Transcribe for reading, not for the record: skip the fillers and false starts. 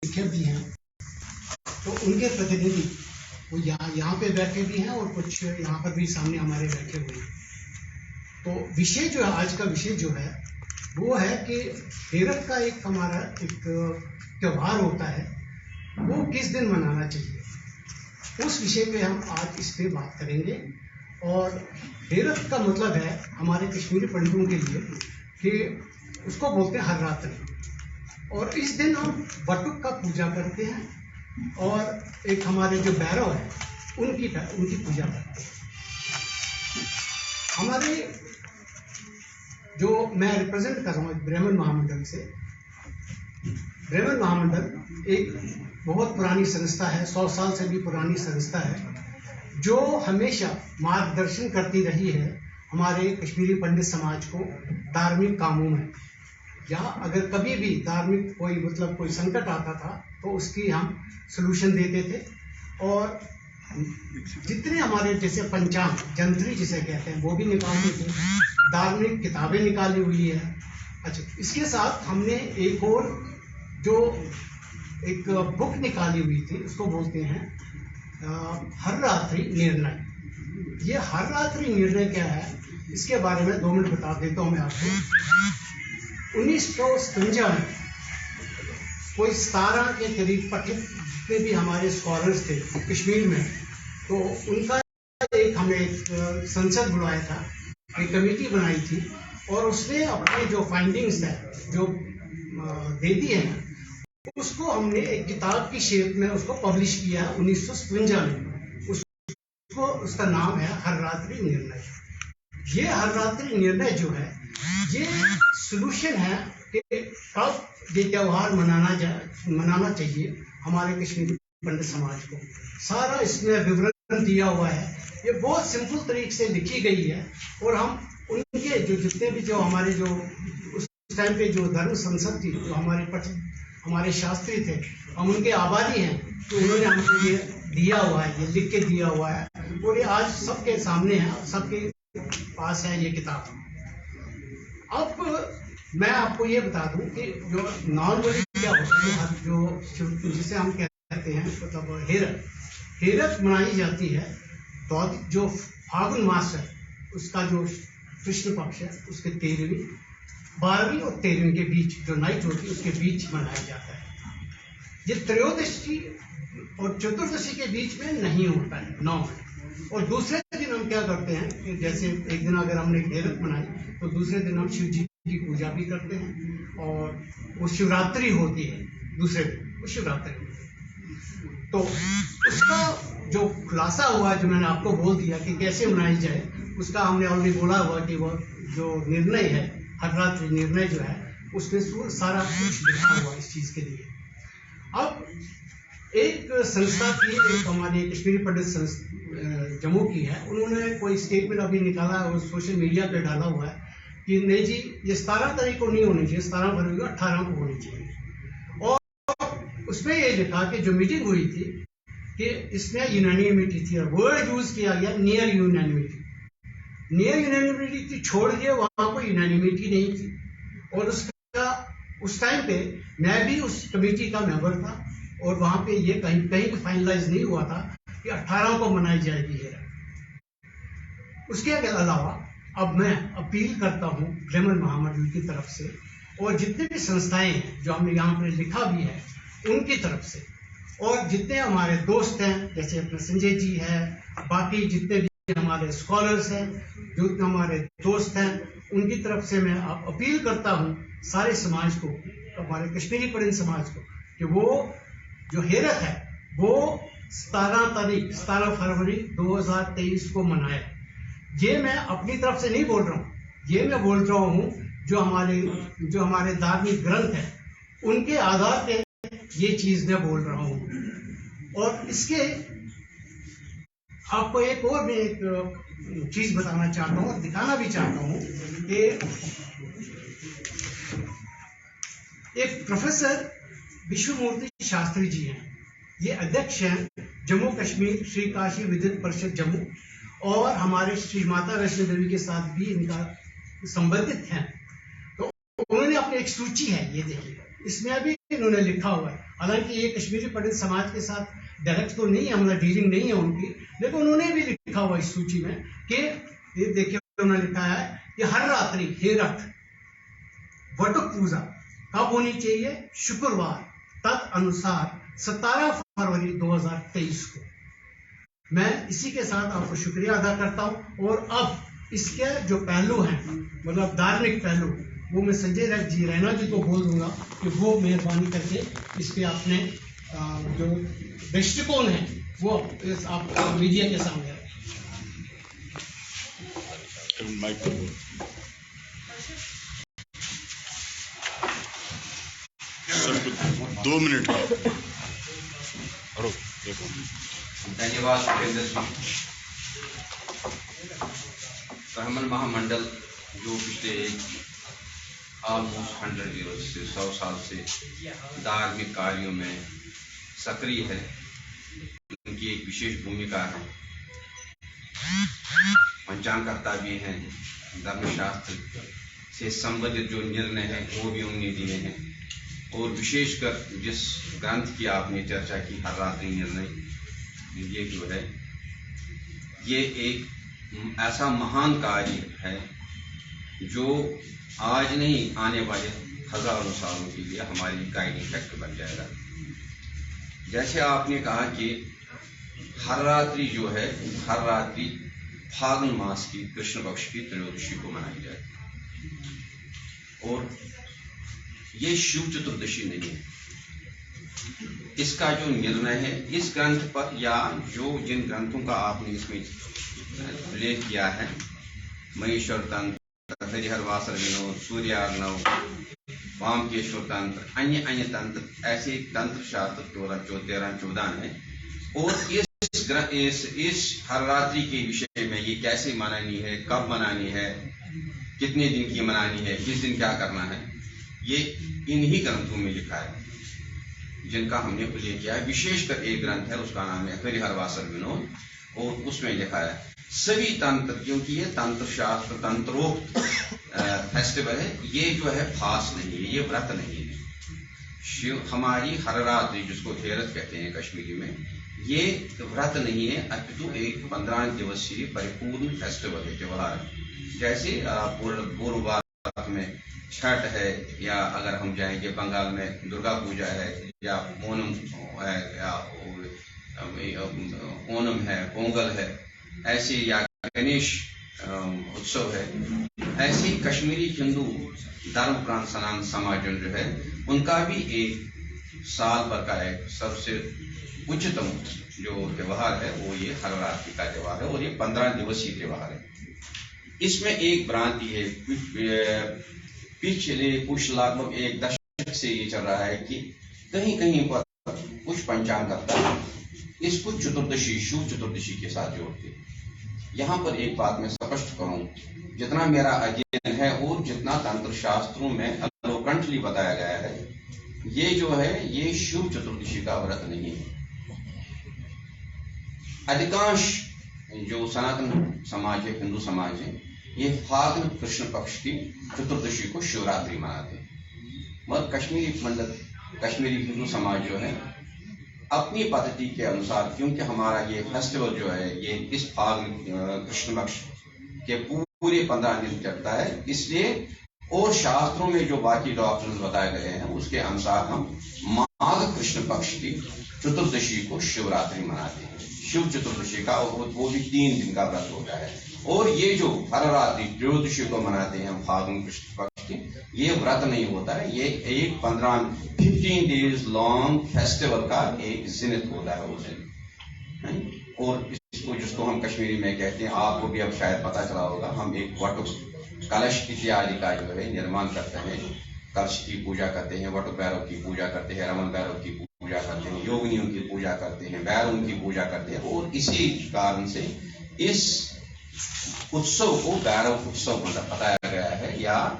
लिखे भी हैं, तो उनके प्रतिनिधि वो यहाँ पे बैठे भी हैं और कुछ यहाँ पर भी सामने हमारे बैठे हुए हैं। तो विषय जो है, आज का विषय जो है वो है कि हेरत का एक हमारा एक त्योहार होता है, वो किस दिन मनाना चाहिए, उस विषय पे हम आज इस पे बात करेंगे। और हेरत का मतलब है हमारे कश्मीरी पंडितों के लिए कि उसको बोलते हैं हररात्रि, और इस दिन हम बटुक का पूजा करते हैं और एक हमारे जो भैरव है उनकी पूजा करते हैं। हमारे जो मैं रिप्रेजेंट कर रहा हूँ ब्राह्मण महामंडल से, ब्राह्मण महामंडल एक बहुत पुरानी संस्था है, 100 साल से भी पुरानी संस्था है, जो हमेशा मार्गदर्शन करती रही है हमारे कश्मीरी पंडित समाज को धार्मिक कामों में, या अगर कभी भी धार्मिक कोई संकट आता था तो उसकी हम सलूशन देते थे। और जितने हमारे जैसे पंचांग जंत्री जिसे कहते हैं वो भी निकालते थे, धार्मिक किताबें निकाली हुई है। अच्छा, इसके साथ हमने एक और जो एक बुक निकाली हुई थी उसको बोलते हैं हररात्रि निर्णय। ये हररात्रि निर्णय क्या है, इसके बारे में 2 मिनट बता देता हूँ मैं आपको। 1957 में कोई 17 के करीब पठित जितने भी हमारे स्कॉलर्स थे कश्मीर में, तो उनका हमने एक संसद बुलाया था, एक कमेटी बनाई थी, और उसने अपने जो फाइंडिंग्स है जो दे दी है उसको हमने एक किताब की शेप में उसको पब्लिश किया 1957 में। उसको उसका नाम है हररात्रि निर्णय। ये हररात्रि निर्णय जो है ये सोल्यूशन है कि कब ये त्योहार मनाना चाहिए हमारे कश्मीरी पंडित समाज को। सारा इसमें विवरण दिया हुआ है, ये बहुत सिंपल तरीके से लिखी गई है। और हम उनके जो जितने भी जो हमारे जो उस टाइम पे जो धर्म संसद थी, जो हमारे शास्त्री थे, हम उनके आभारी हैं कि उन्होंने हमको ये दिया हुआ है, ये लिख के दिया हुआ है, और ये आज सबके सामने है, सबके पास है ये किताब। अब मैं आपको ये बता दूं कि जो नॉर्मली क्या होता है, जो जिसे हम कहते हैं मतलब हेरत मनाई जाती है, तो जो फागुन मास है उसका जो कृष्ण पक्ष है उसके 13वीं, 12वीं और 13वीं के बीच जो नाइट होती है उसके बीच मनाया जाता है। ये त्रयोदशी और चतुर्दशी के बीच में नहीं होता है 9 में। और दूसरे दिन हम क्या करते हैं कि जैसे एक दिन अगर हमने हेरत मनाई तो दूसरे दिन हम शिव जी की पूजा भी करते हैं, और वो शिवरात्रि होती है दूसरे दिन, वो शिवरात्रि होती है। तो उसका जो खुलासा हुआ जो मैंने आपको बोल दिया कि कैसे मनाई जाए, उसका हमने ऑलरेडी बोला हुआ कि वो जो निर्णय है हररात्रि निर्णय जो है उसमें सारा कुछ लिखा हुआ इस चीज के लिए। अब एक संस्था की, एक हमारी कश्मीरी पंडित जम्मू की है, उन्होंने कोई स्टेटमेंट अभी निकाला है और सोशल मीडिया पे डाला हुआ है कि नहीं जी ये 17 तारीख को नहीं होनी चाहिए, 17 फरवरी को 18 को होनी चाहिए। और उसमें ये लिखा कि जो मीटिंग हुई थी कि इसमें यूनानिमिटी थी, और वर्ड यूज किया गया नियर यूनानिमिटी। नियर यूनानिमिटी थी, छोड़ दिए, वहां कोई यूनानिमिटी नहीं थी। और उसका उस टाइम पे मैं भी उस कमेटी का मेंबर था, और वहां पे ये कहीं भी फाइनलाइज नहीं हुआ था कि 18 को मनाई जाएगी है। उसके अलावा अब मैं अपील करता हूं ब्राह्मण महामंडल की तरफ से, और जितने भी संस्थाएं हैं जो हमने यहाँ पर लिखा भी है उनकी तरफ से, और जितने हमारे दोस्त हैं जैसे अपने संजय जी है, बाकी जितने भी हमारे स्कॉलर्स हैं, जो हमारे दोस्त हैं, उनकी तरफ से मैं अपील करता हूं सारे समाज को, हमारे कश्मीरी पंडित समाज को, कि वो जो हेरत है वो 17 फरवरी 2023 को मनाए। ये मैं अपनी तरफ से नहीं बोल रहा हूँ, ये मैं बोल रहा हूँ जो हमारे धार्मिक ग्रंथ है उनके आधार पे ये चीज मैं बोल रहा हूँ। और इसके आपको एक और भी एक चीज बताना चाहता हूँ और दिखाना भी चाहता हूँ कि एक प्रोफेसर विश्वमूर्ति शास्त्री जी हैं, ये अध्यक्ष हैं जम्मू कश्मीर श्री काशी विद्युत परिषद जम्मू, और हमारे श्री माता वैष्णो देवी के साथ भी इनका संबंधित हैं। तो उन्होंने अपनी एक सूची है, ये देखिए, इसमें अभी इन्होंने लिखा हुआ है हालांकि ये कश्मीरी पंडित समाज के साथ डायरेक्ट तो नहीं है, हमारा डीलिंग नहीं है उनकी, लेकिन उन्होंने भी लिखा हुआ इस सूची में कि ये देखिए उन्होंने लिखा है कि हर रात्रि हेरथ वटुक पूजा कब होनी चाहिए? शुक्रवार, तदनुसार 17 फरवरी 2023 को। मैं इसी के साथ आपको शुक्रिया अदा करता हूं। और अब इसके जो पहलू हैं, मतलब धार्मिक पहलू, वो मैं संजय जी रैना जी को बोल दूंगा कि वो मेहरबानी करके इस पे अपने जो दृष्टिकोण है वो आप मीडिया के सामने रखें। दो मिनट धन्यवाद सुरेंद्र जी। ब्राह्मण महामंडल जो पिछले ऑलमोस्ट 100 ईयर्स से 100 साल से धार्मिक कार्यों में सक्रिय है, उनकी एक विशेष भूमिका है। पंचांगकर्ता भी हैं, धर्मशास्त्र से संबंधित जो निर्णय है वो भी उन्होंने दिए हैं। और विशेषकर जिस ग्रंथ की आपने चर्चा की, हर रात्रि निर्णय, ये जो है ये एक ऐसा महान कार्य है जो आज नहीं, आने वाले हजारों सालों के लिए हमारी गाइडिंग फैक्टर बन जाएगा। जैसे आपने कहा कि हर रात्रि जो है, हर रात्रि फाल्गुन मास की कृष्ण पक्ष की त्रयोदशी को मनाई जाती है। और ये शिव चतुर्दशी नहीं है। इसका जो निर्णय है इस ग्रंथ पर, या जो जिन ग्रंथों का आपने इसमें उल्लेख किया है, महेश्वर तंत्र, हरिहर वासर विनोद, सूर्याग्नव, वामकेश्वर तंत्र, अन्य अन्य तंत्र, ऐसे तंत्र शास्त्र 13-14 है। और इस हर रात्रि के विषय में ये कैसे मनानी है, कब मनानी है, कितने दिन की मनानी है, किस दिन क्या करना है, ये इन्हीं ग्रंथों में लिखा है जिनका हमने उल्लेख किया है। विशेषकर एक ग्रंथ है, उसका नाम है हरिहर वासर विनोद, और उसमें लिखा है सभी तंत्र, क्योंकि ये तंत्र शास्त्र तंत्रोक्त फेस्टिवल है, ये जो है फास्ट नहीं है, ये व्रत नहीं है। शिव हमारी हर रात्रि, जिसको हेरत कहते हैं कश्मीरी में, ये व्रत नहीं है, अपितु एक 15 दिवसीय परिपूर्ण फेस्टिवल है, त्योहार। जैसे पूर्व भारत में छठ है, या अगर हम जाएंगे बंगाल में दुर्गा पूजा है, या ओणम है, या ओणम है, पोंगल है, ऐसे, या गणेश उत्सव है, ऐसे ही कश्मीरी हिंदू धर्म प्रांत सनातन समाज जो है, उनका भी एक साल भर का एक सबसे उच्चतम जो त्योहार है वो ये हर रात्रि का त्योहार है, और ये 15 दिवसीय त्योहार है। इसमें एक भ्रांति है, पिछले कुछ लगभग एक दशक से ये चल रहा है कि कहीं कहीं पर कुछ पंचांगकर्ता इसको चतुर्दशी, शिव चतुर्दशी के साथ जोड़ते। यहाँ पर एक बात मैं स्पष्ट करूं, जितना मेरा अध्ययन है और जितना तंत्र शास्त्रों में अलोकंठली बताया गया है, ये जो है ये शिव चतुर्दशी का व्रत नहीं है। अधिकांश जो सनातन समाज है, हिंदू समाज है, ये फाल्गुन कृष्ण पक्ष की चतुर्दशी को शिवरात्रि मनाते हैं। मगर कश्मीरी पंडित, कश्मीरी हिंदू समाज जो है अपनी पद्धति के अनुसार, क्योंकि हमारा ये फेस्टिवल जो है ये इस फाल्गुन कृष्ण पक्ष के पूरे 15 दिन चलता है, इसलिए और शास्त्रों में जो बाकी डॉक्ट्रिन्स बताए गए हैं उसके अनुसार हम माघ कृष्ण पक्ष की चतुर्दशी को शिवरात्रि मनाते हैं। शिव चतुर्दशी का वो भी 3 दिन का व्रत होता है। और ये जो हर रात्रि त्रयोदशी को मनाते हैं हम फाल्गुन कृष्ण पक्ष की, ये व्रत नहीं होता है, ये एक 15 डेज लॉन्ग फेस्टिवल का एक जिनित होता है उस दिन। और इसको, जिसको हम कश्मीरी में कहते हैं, आपको भी अब शायद पता चला होगा, हम एक वटुक कलश इत्यादि का जो है निर्माण करते हैं, कलश की पूजा करते हैं, वटुक भैरव की पूजा करते हैं, रमन भैरव की पूजा करते हैं, योगिनियों की पूजा करते हैं, भैरव की पूजा करते हैं। और इसी कारण से इस उत्सव को भैरव उत्सव मतलब बताया गया है, या